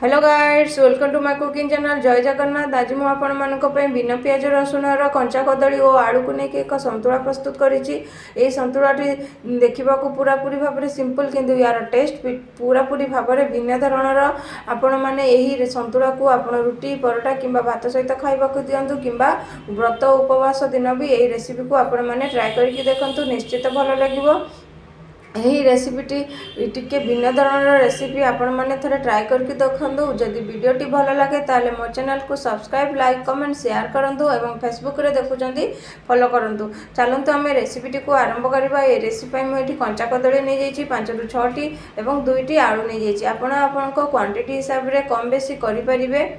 Hello guides, welcome to my cooking channel. जय जगन्नाथ। आज मुझे आपण मानक बिना पियाज रसुण कंचा कदली और आलू को लेकिन एक संतुला प्रस्तुत करी। संतुलाटी देखा पूरापूरी भाव में सिंपल किंतु यार टेस्ट पूरापूरी भाव में भिन्न धरणर। आपण मैंने यही संतुला को आप रुटी परोटा कि भात सहित खावाक दिंतु कि व्रत उपवास दिन भी यही रेसिपी को आपण मैंने ट्राए करके देखु, निश्चित भल लगे। यही रेसिपीटी टिके भिन्न धरणर रेसिपी आपण मैंने थे ट्राए करके देखूँ। जदि वीडियोटी भल लगे ताले मो चैनल को सब्सक्राइब, लाइक, कमेंट, शेयर करूँ और फेसबुक रे देखुं फॉलो करूँ। चलतु आम रेसिपीटी को आरंभ करवा। ये रेसिपी मुझे कंचा कदली नहीं जाइए 5 ରୁ 6टी और 2टी आलू नहीं जाइए। आपण क्वांटिटी हिसाब से कम बेसी करें।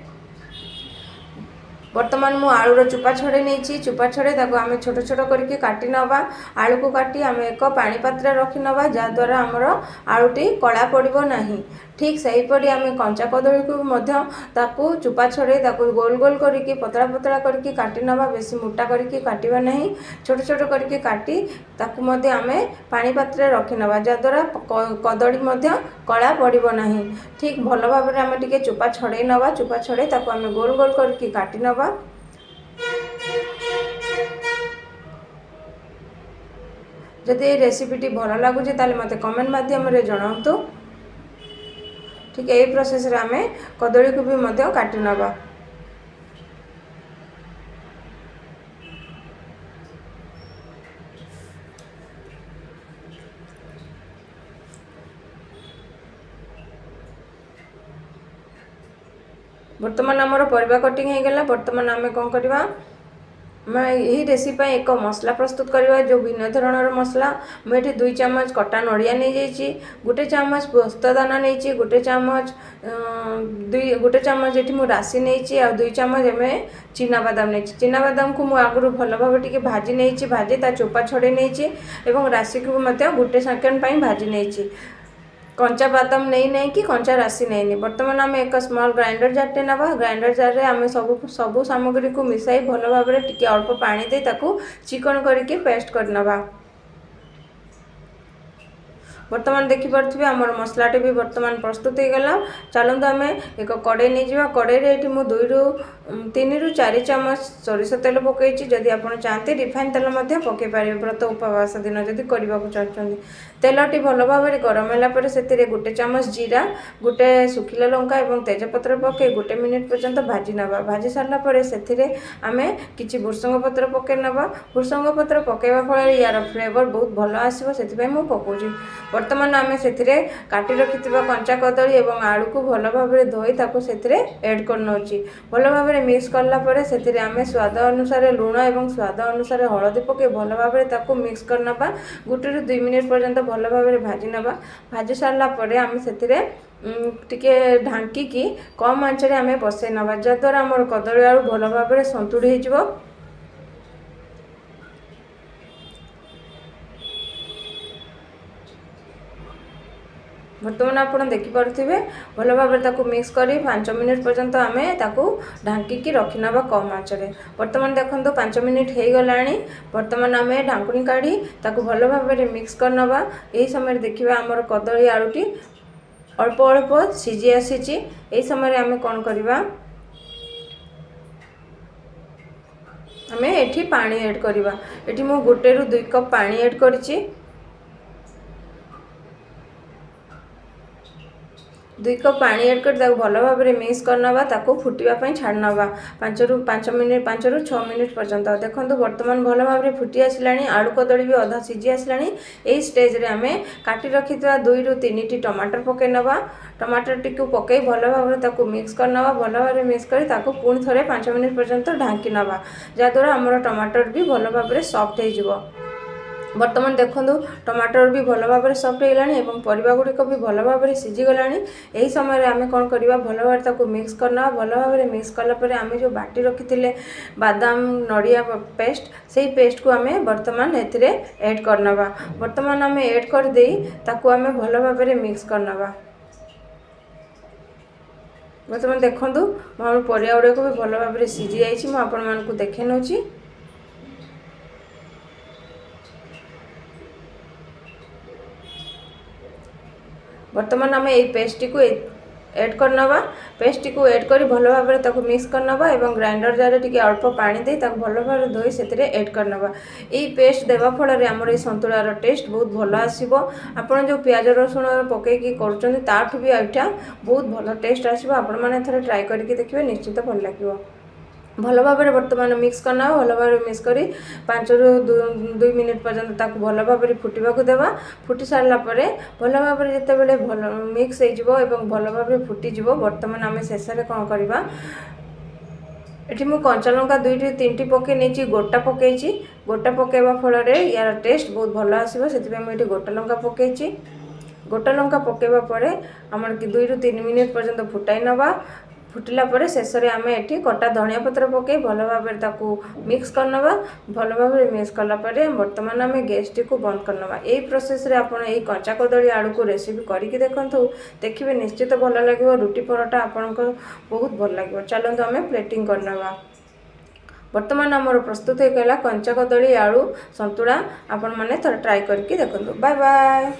बर्तमान मु आलूर चुपा छड़े नहीं, चुपा छड़े आम छोट छोट करके काटी नवा। आलू को काटी आम एक पानी पात्र रखी नवा जहाद्वारा आमर आलूटी कला पड़ो नहीं। ठीक सहीपरि आम कंचा कदली को चुपा छड़े गोल गोल करके पतला पतला करके काटी नवा। बेसी मोटा करके काटिबा नहीं, छोट छोट करके काटी आम पानी पात्र रखी नवा जहाद्वारा कदली कला पड़ो नहीं। ठीक भल भाव में आम टे चुपा छड़े नवा। चुपा छड़े आम गोल गोल करके काटी नवा। जदि ये रेसिपीटी भल लगुच ताले मते कमेंट माध्यम रे जणावतु। ठीक यही प्रोसेस रे आमे कदली को भी मध्य काटी नवा। बर्तमान आमर परिबा कटिंग हो गला। बर्तमान आम कौन करवा, यही रेसिपी एक मसला प्रस्तुत करवा जो भिन्न धरणर मसला। मुझे 2 चामच कटा नड़िया नहीं जाइए, 1 चामच पोस्तदाना नहीं, 1 चामच गोटे चामच ये मुझे राशि नहीं और 2 चामच एम चिनाबादाम नहीं। चिनाबादाम को मुझे आगुरी भल भाव टे भाजी नहीं, भाजी ता चोपा छड़े नहीं और राशि को गोटे सेकेंड भाजी नहीं। कंचा बादाम नहीं कि कंचा राशि नहीं। बर्तमान आम एक स्मॉल ग्राइंडर जारटे नवा। ग्राइंडर जार रे आम सबू सामग्री को मिसाई भल भाव में टिके अल्प पानी दे ताकू चिकन करके पेस्ट कर नवा। बर्तमान देखिपे आमर मसलाटे भी बर्तमान प्रस्तुत हो गला। चलते आम एक कड़े नहीं जावा। कड़े ये मुझे 2 ରୁ 4 चामच सोरिष तेल पकई। जदि आप चाहते रिफाइन तेल पकई पारे व्रत उपवास दिन जदि करने को चाहते। तेलटी भल भाव में गरम होगापर से 1 चामच जीरा, 1 सुखिला लंका और तेजपत्र पकई 1 मिनिट पर्यंत भाजी नवा। भाजी सारापर से आम कि भुर्संग पत्र पकई नवा। भुर्संग पत्र पकईवा फल यार फ्लेवर बहुत भल आसो से पकाउची। बर्तमान आम से काटी रखि कंचा कदली और आलू को भल भाव में धोई से एड कर नौची। भल भाव में मिक्स कलापर से आम स्वाद अनुसार लुण और स्वाद अनुसार हलदी पकई भल भाव में मिक्स कर नवा। 1 ରୁ 2 मिनिट पर्यंत भल भाव में भाजी नवा। भाजी सारापर आम से टिके ढांकी कम आंचरे आम बसई नवा जहाद्वारा आमर कदली आलू भल भाव में संतुड़ी हो। बर्तमान आप देखिपे भल भाव में मिक्स कर 5 मिनिट पर्यंत आम ढांकी रखी नवा कम आंचरे। बर्तमान देखो 5 मिनिट हो गला। बर्तमान आम ढांकुणी काढ़ी भल भाव में मिक्स कर नवा। यही समय देखिए आमर कदली आलूटी अल्प अल्प सीझी आसी। यही समय आम कौन करवा, आम एठी पानी ऐड करवा। एठी मु 1 ରୁ 2 कप पानी ऐड करिछि। 2 कप पानी ऐड कर भल भाव में मिक्स करनवा। फुटापी छाड़ नवा 5 ରୁ 6 मिनिट पर्यंत। देखो बर्तमान भल भाव में फुटी आसला। आलू कदली भी अधा सीझी आसला। यही स्टेज आम काटी रखि 2 ରୁ 3ଟି टमाटर पकई नवा। टमाटर टी पकई भल भाव में मिक्स करनवा। भल भाव में मिक्स कर पुणी थे 5 मिनिट पर्यंत ढांकी नवा जहाद्वारा आमर टमाटर भी भल भाव में सॉफ्ट हो। बर्तमान देखो टमाटर भी भल भाव में सॉफ्ट हो परिबा गुड़िक भी भल भाव में सीझीगला। यही समय आम कौन करवा, भल भाव में मिक्स करना। भल भाव में मिक्स कलापर आम जो बाटी रखी बादाम नड़िया पेस्ट से पेस्ट को आम बर्तमान एड करनवा। बर्तमान आम एड कर दे आम भल भाव में मिक्स करनवा। बर्तमान देखो मोर परिया गुड़ाक भी भल भाव में सीझी जाइए। मुझे देखे नौ। बर्तमान आम ये पेस्ट को एड करनवा पेस्ट को एड करी भल भाव मिक्स करनवा एवं ग्राइंडर जार टी अल्प पानी दे भल भाव धोई से एड करनवा। यही पेस्ट देवा फल आमर ये संतुलार टेस्ट बहुत भल आसो। आपड़ जो पियाज रसुण पकईकी कर भी एटा बहुत भल टेस्ट आसो। आपण मैंने थे ट्राए करके देखिए निश्चित भल लगे। भल भाव बर्तमान मिक्स करना भल भाव मिक्स करी 5 ରୁ 2 मिनिट पर्यंत भल भाव फुटा देवा। फुटी सारा भल भाव जिते भल मिक्स हो भल भाव फुटीज बर्तमान आम शेष में कौन करवा एटी मु कंचा लंका 2 ରୁ 3टी पकई नहीं गोटा पकई गोटा पकईवा फल यार टेस्ट बहुत भल आसो से मुझे गोटा लंका पकई गोटा लंका पकईवा आम 2 ରୁ 3 मिनिट पर्यंत फुटाई नवा। फुटिला परे शेष में आम एटी कटा धनिया पत्र पकई भल भाव मिक्स करनवा। भल भाव मिक्स कलापर बर्तमान आम गैस टी को बंद करनवा। यही प्रोसेस रे आपण यही कंचा कदली आलू को रेसिपी करके देखंतु देखिए निश्चित भल लगे। रुटी परोटा आपण को बहुत भल लगे। चलते आम प्लेटिंग करनवा। बर्तमान आमर प्रस्तुत होगा कंचा कदली आलू संतुला। आपण मैंने थोड़ा ट्राए करके देखंतु। Bye bye.